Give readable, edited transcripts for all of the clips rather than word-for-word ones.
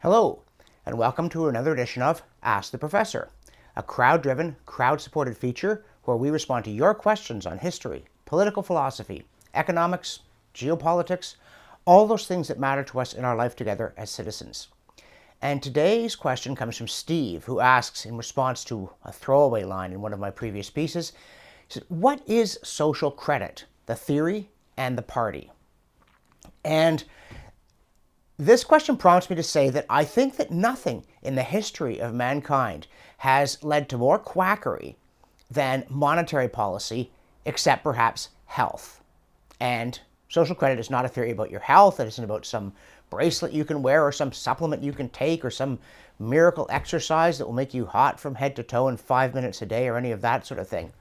Hello, and welcome to another edition of Ask the Professor, a crowd-driven, crowd-supported feature where we respond to your questions on history, political philosophy, economics, geopolitics, all those things that matter to us in our life together as citizens. And today's question comes from Steve, who asks, in response to a throwaway line in one of my previous pieces, he said, "What is social credit, the theory and the party?" And this question prompts me to say that I think that nothing in the history of mankind has led to more quackery than monetary policy, except perhaps health. And social credit is not a theory about your health. It isn't about some bracelet you can wear or some supplement you can take or some miracle exercise that will make you hot from head to toe in 5 minutes a day or any of that sort of thing.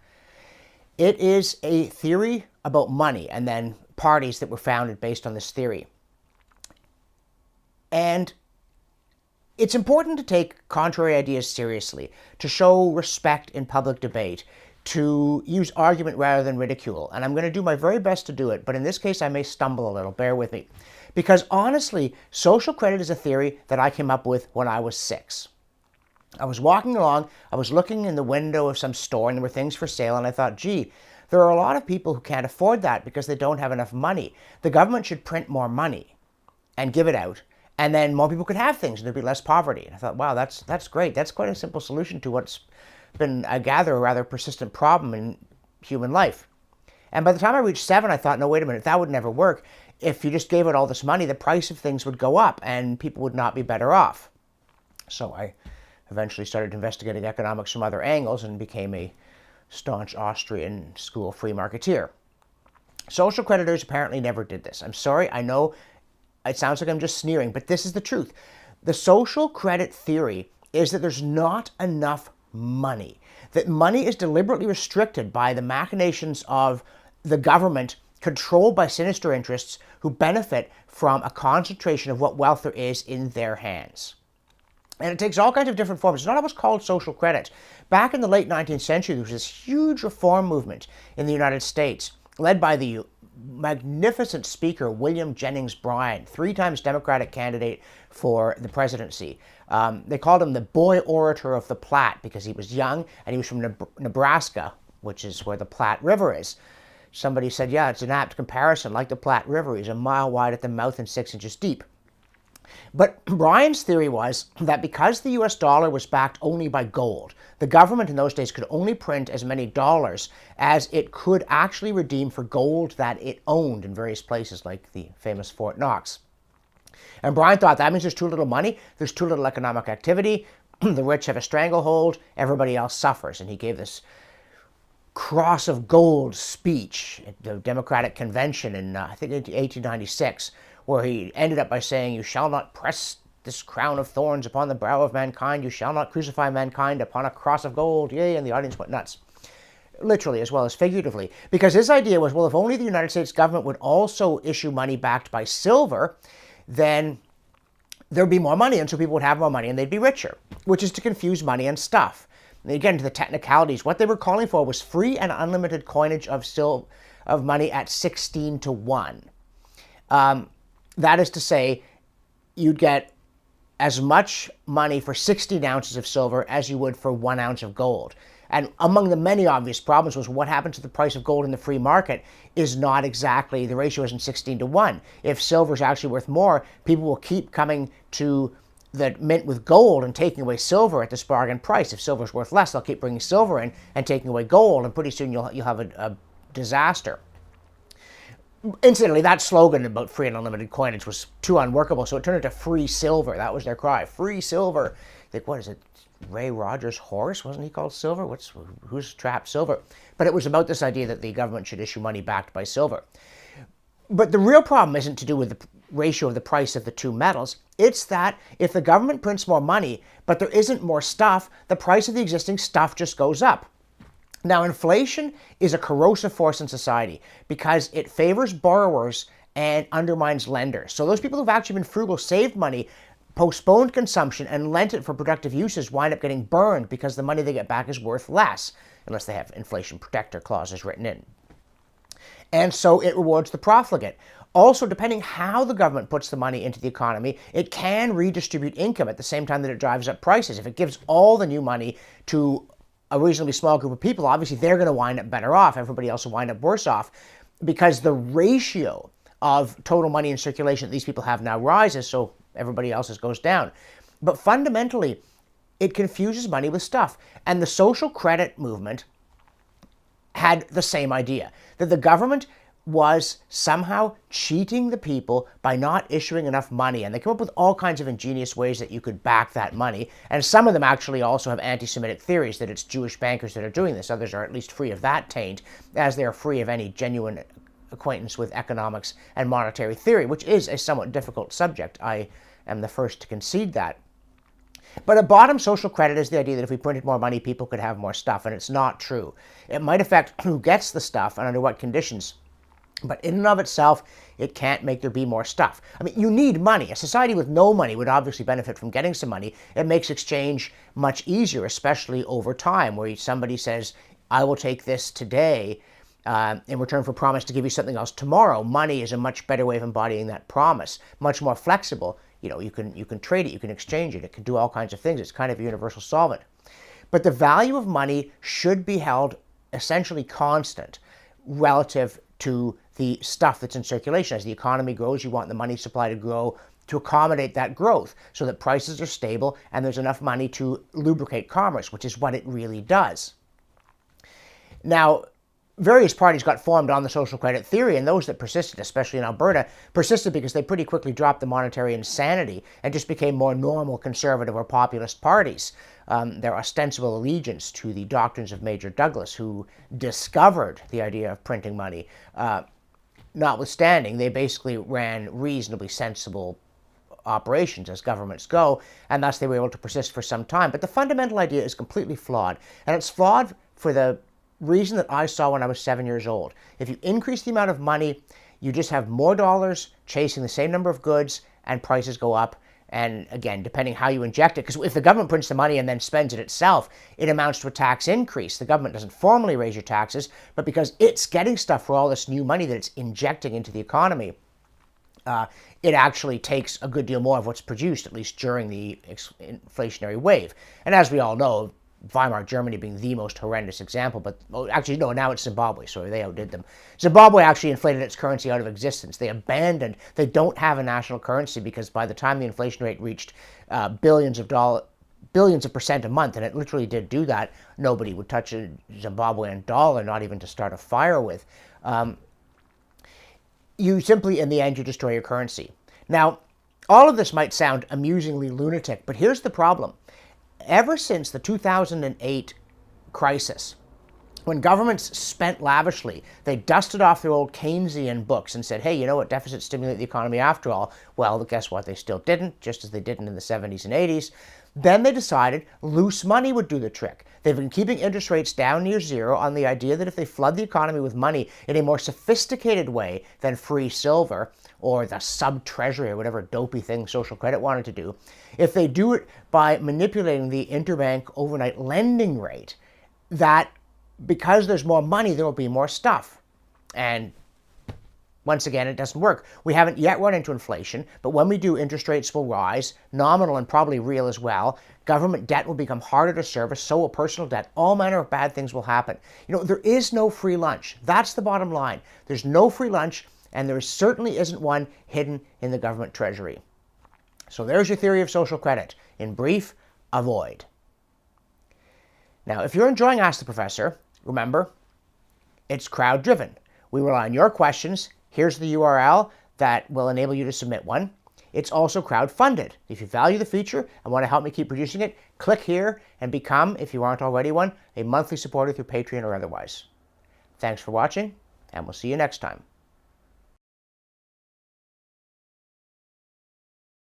It is a theory about money and then parties that were founded based on this theory. And it's important to take contrary ideas seriously, to show respect in public debate, to use argument rather than ridicule. And I'm going to do my very best to do it, but in this case I may stumble a little, bear with me. Because honestly, social credit is a theory that I came up with when I was 6. I was walking along, I was looking in the window of some store and there were things for sale, and I thought, gee, there are a lot of people who can't afford that because they don't have enough money. The government should print more money and give it out, and then more people could have things and there'd be less poverty. And I thought, wow, that's great. That's quite a simple solution to what's been, I gather, a rather persistent problem in human life. And by the time I reached 7, I thought, no, wait a minute, that would never work. If you just gave out all this money, the price of things would go up and people would not be better off. So I eventually started investigating economics from other angles and became a staunch Austrian school free marketeer. Social creditors apparently never did this. I'm sorry, I know it sounds like I'm just sneering, but this is the truth. The social credit theory is that there's not enough money, that money is deliberately restricted by the machinations of the government controlled by sinister interests who benefit from a concentration of what wealth there is in their hands. And it takes all kinds of different forms. It's not always called social credit. Back in the late 19th century, there was this huge reform movement in the United States, led by the magnificent speaker William Jennings Bryan, 3 times Democratic candidate for the presidency. They called him the boy orator of the Platte because he was young and he was from Nebraska, which is where the Platte River is. Somebody said, yeah, it's an apt comparison, like the Platte River. He's a mile wide at the mouth and 6 inches deep. But Bryan's theory was that because the US dollar was backed only by gold, the government in those days could only print as many dollars as it could actually redeem for gold that it owned in various places, like the famous Fort Knox. And Bryan thought that means there's too little money, there's too little economic activity, the rich have a stranglehold, everybody else suffers. And he gave this cross of gold speech at the Democratic Convention in, I think, 1896, where he ended up by saying, "You shall not press this crown of thorns upon the brow of mankind. You shall not crucify mankind upon a cross of gold." Yay, and the audience went nuts. Literally as well as figuratively. Because his idea was, well, if only the United States government would also issue money backed by silver, then there'd be more money, and so people would have more money and they'd be richer, which is to confuse money and stuff. And again, to the technicalities, what they were calling for was free and unlimited coinage of money at 16 to 1. That is to say, you'd get as much money for 16 ounces of silver as you would for 1 ounce of gold. And among the many obvious problems was what happened to the price of gold in the free market is not exactly, the ratio isn't 16 to 1. If silver is actually worth more, people will keep coming to the mint with gold and taking away silver at this bargain price. If silver is worth less, they'll keep bringing silver in and taking away gold, and pretty soon you'll have a disaster. Incidentally, that slogan about free and unlimited coinage was too unworkable, so it turned into free silver. That was their cry, free silver. Like, what is it? Ray Rogers' horse? Wasn't he called Silver? Who's trapped Silver? But it was about this idea that the government should issue money backed by silver. But the real problem isn't to do with the ratio of the price of the two metals. It's that if the government prints more money, but there isn't more stuff, the price of the existing stuff just goes up. Now, inflation is a corrosive force in society because it favors borrowers and undermines lenders. So those people who've actually been frugal, saved money, postponed consumption, and lent it for productive uses wind up getting burned because the money they get back is worth less, unless they have inflation protector clauses written in. And so it rewards the profligate. Also, depending how the government puts the money into the economy, it can redistribute income at the same time that it drives up prices. If it gives all the new money to a reasonably small group of people, obviously they're going to wind up better off. Everybody else will wind up worse off because the ratio of total money in circulation that these people have now rises, so everybody else's goes down. But fundamentally, it confuses money with stuff. And the social credit movement had the same idea, that the government was somehow cheating the people by not issuing enough money. And they come up with all kinds of ingenious ways that you could back that money. And some of them actually also have anti-Semitic theories that it's Jewish bankers that are doing this. Others are at least free of that taint, as they are free of any genuine acquaintance with economics and monetary theory, which is a somewhat difficult subject. I am the first to concede that. But at bottom, social credit is the idea that if we printed more money, people could have more stuff, and it's not true. It might affect who gets the stuff and under what conditions, but in and of itself, it can't make there be more stuff. I mean, you need money. A society with no money would obviously benefit from getting some money. It makes exchange much easier, especially over time, where somebody says, I will take this today in return for promise to give you something else tomorrow. Money is a much better way of embodying that promise, much more flexible. You know, you can trade it, you can exchange it, it can do all kinds of things. It's kind of a universal solvent. But the value of money should be held essentially constant relative to the stuff that's in circulation. As the economy grows, you want the money supply to grow to accommodate that growth so that prices are stable and there's enough money to lubricate commerce, which is what it really does. Now, various parties got formed on the social credit theory, and those that persisted, especially in Alberta, persisted because they pretty quickly dropped the monetary insanity and just became more normal conservative or populist parties. Their ostensible allegiance to the doctrines of Major Douglas, who discovered the idea of printing money, notwithstanding, they basically ran reasonably sensible operations as governments go, and thus they were able to persist for some time. But the fundamental idea is completely flawed, and it's flawed for the reason that I saw when I was 7 years old. If you increase the amount of money, you just have more dollars chasing the same number of goods, and prices go up. And again, depending how you inject it, because if the government prints the money and then spends it itself, it amounts to a tax increase. The government doesn't formally raise your taxes, but because it's getting stuff for all this new money that it's injecting into the economy, it actually takes a good deal more of what's produced, at least during the inflationary wave. And as we all know, Weimar Germany being the most horrendous example, but actually no, now it's Zimbabwe, so they outdid them. Zimbabwe actually inflated its currency out of existence. They don't have a national currency because by the time the inflation rate reached billions of percent a month, and it literally did do that, nobody would touch a Zimbabwean dollar, not even to start a fire with. You simply, in the end, you destroy your currency. Now, all of this might sound amusingly lunatic, but here's the problem. Ever since the 2008 crisis, when governments spent lavishly, they dusted off their old Keynesian books and said, hey, you know what, deficits stimulate the economy after all. Well, guess what? They still didn't, just as they didn't in the 70s and 80s. Then they decided loose money would do the trick. They've been keeping interest rates down near zero on the idea that if they flood the economy with money in a more sophisticated way than free silver, or the sub-treasury, or whatever dopey thing social credit wanted to do, if they do it by manipulating the interbank overnight lending rate, that because there's more money, there will be more stuff. And once again, it doesn't work. We haven't yet run into inflation, but when we do, interest rates will rise, nominal and probably real as well. Government debt will become harder to service, so will personal debt. All manner of bad things will happen. You know, there is no free lunch. That's the bottom line. There's no free lunch, and there certainly isn't one hidden in the government treasury. So there's your theory of social credit. In brief, avoid. Now, if you're enjoying Ask the Professor, remember, it's crowd-driven. We rely on your questions. Here's the URL that will enable you to submit one. It's also crowd-funded. If you value the feature and want to help me keep producing it, click here and become, if you aren't already one, a monthly supporter through Patreon or otherwise. Thanks for watching, and we'll see you next time.